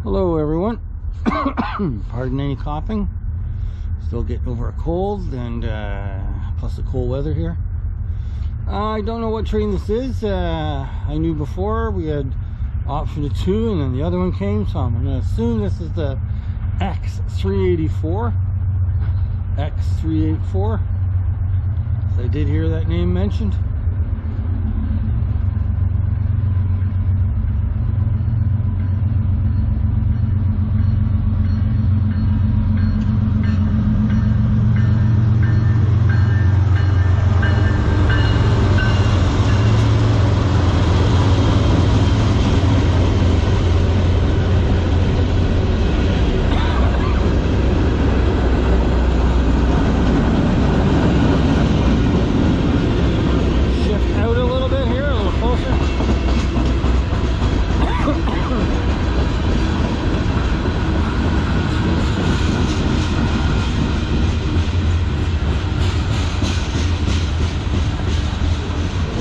Hello everyone. Pardon any coughing. Still getting over a cold and plus the cold weather here. I don't know what train this is. I knew before we had option of 2 and then the other one came, so I'm going to assume this is the X384. X384. So I did hear that name mentioned.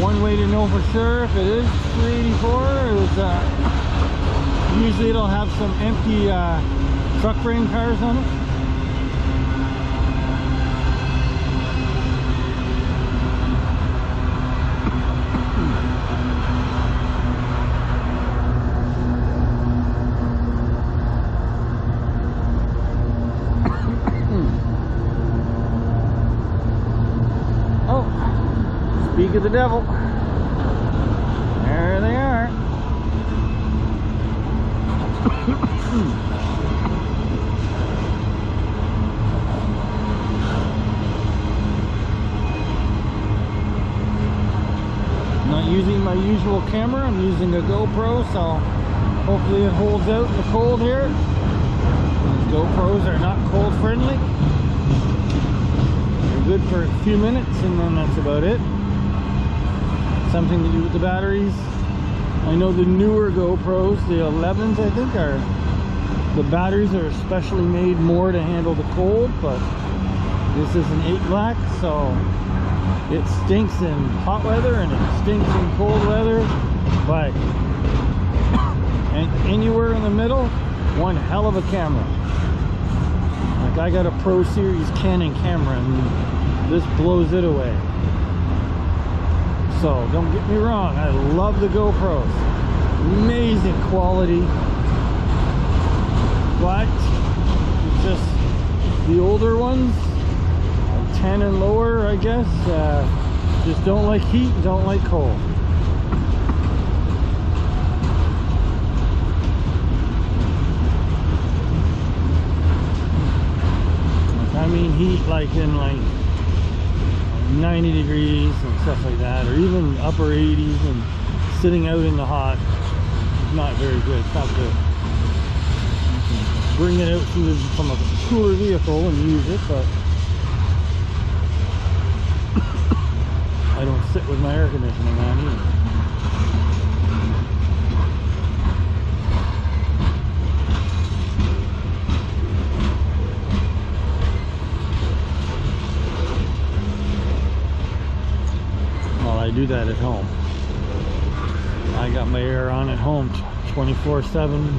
One way to know for sure if it is 384 is usually it'll have some empty truck frame cars on it. Oh, speak of the devil. There they are. Not using my usual camera, I'm using a GoPro, so hopefully it holds out in the cold here. These GoPros are not cold friendly. They're good for a few minutes and then that's about it. Something to do with the batteries. I know the newer GoPros, the 11s I think, the batteries are especially made more to handle the cold, but this is an 8 black, so it stinks in hot weather and it stinks in cold weather, but and anywhere in the middle, one hell of a camera. Like I got a Pro Series Canon camera and this blows it away. So don't get me wrong, I love the GoPros, amazing quality, but it's just the older ones, 10 and lower I guess, just don't like heat, don't like cold. I mean heat like in like 90 degrees and stuff like that, or even upper 80s, and sitting out in the hot is not very good. It's not good. You can bring it out from a cooler vehicle and use it, but I don't sit with my air conditioning on either. I do that at home. I got my air on at home 24/7,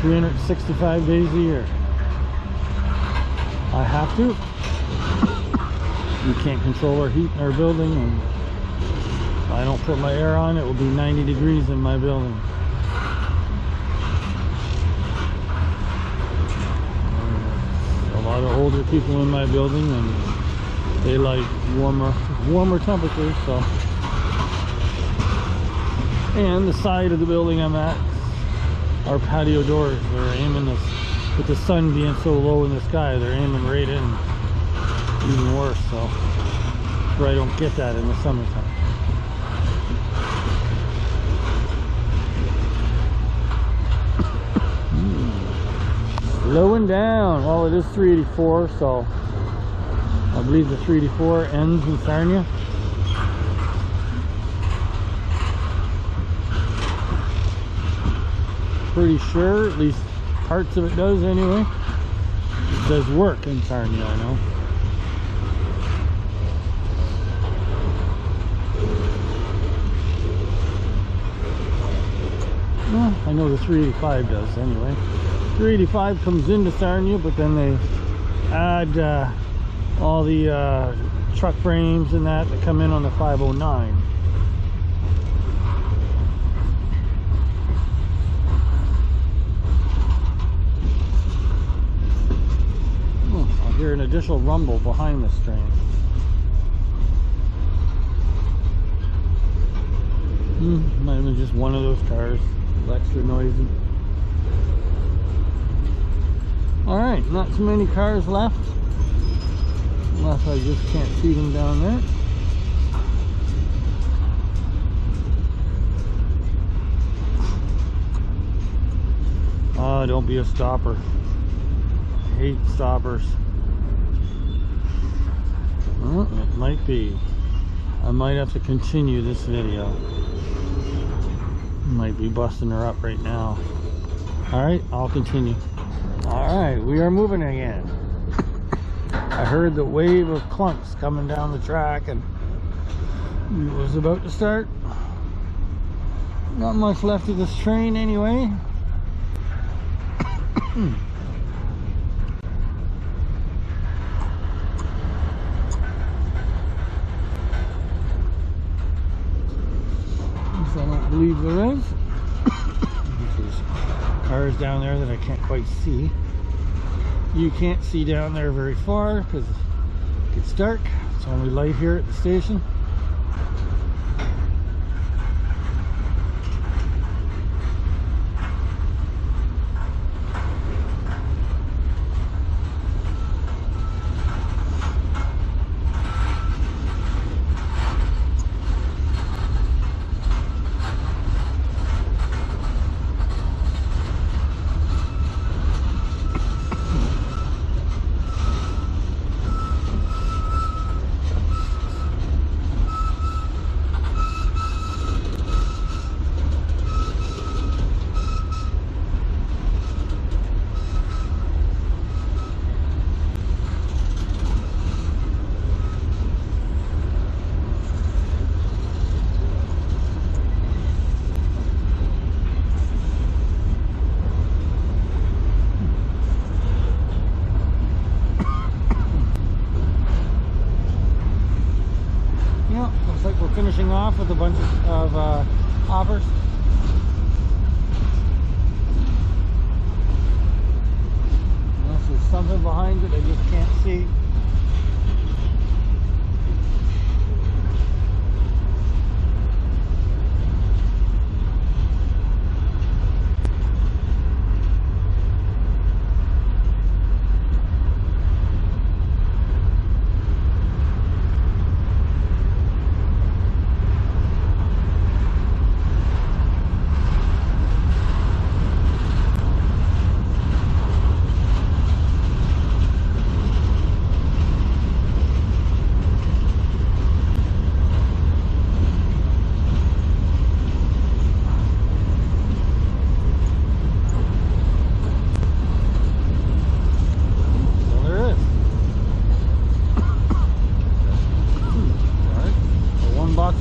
365 days a year. I have to. We can't control our heat in our building, and if I don't put my air on, it will be 90 degrees in my building. A lot of older people in my building, and they like warmer temperatures, so. And the side of the building I'm at, our patio doors, they're aiming this, with the sun being so low in the sky, they're aiming right in, even worse, so where I don't get that in the summertime. Slowing down. Well, it is 384, so I believe the 384 ends in Sarnia. Pretty sure, at least parts of it does anyway. It does work in Sarnia, I know. Well, I know the 385 does anyway. 385 comes into Sarnia, but then they add all the truck frames and that come in on the 509. I hear an additional rumble behind this train. Might have been just one of those cars, extra noisy. Alright, not too many cars left, unless I just can't see them down there. Oh, don't be a stopper. I hate stoppers. Well, it might be. I might have to continue this video. Might be busting her up right now. Alright, I'll continue. Alright, we are moving again. I heard the wave of clunks coming down the track and it was about to start. Not much left of this train anyway. I don't believe there is. There's cars down there that I can't quite see. You can't see down there very far because it gets dark. It's only light here at the station. Looks like we're finishing off with a bunch of hoppers. Unless there's something behind it I just can't see.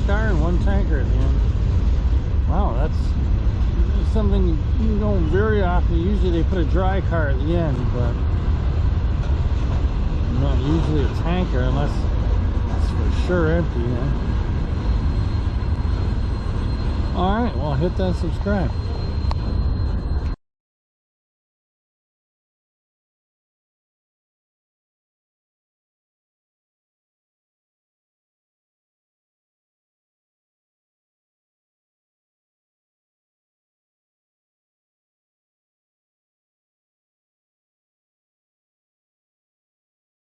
Car and one tanker at the end. Wow, that's something you don't very often. Usually they put a dry car at the end, but not usually a tanker unless it's for sure empty, you know? Alright, well, hit that subscribe.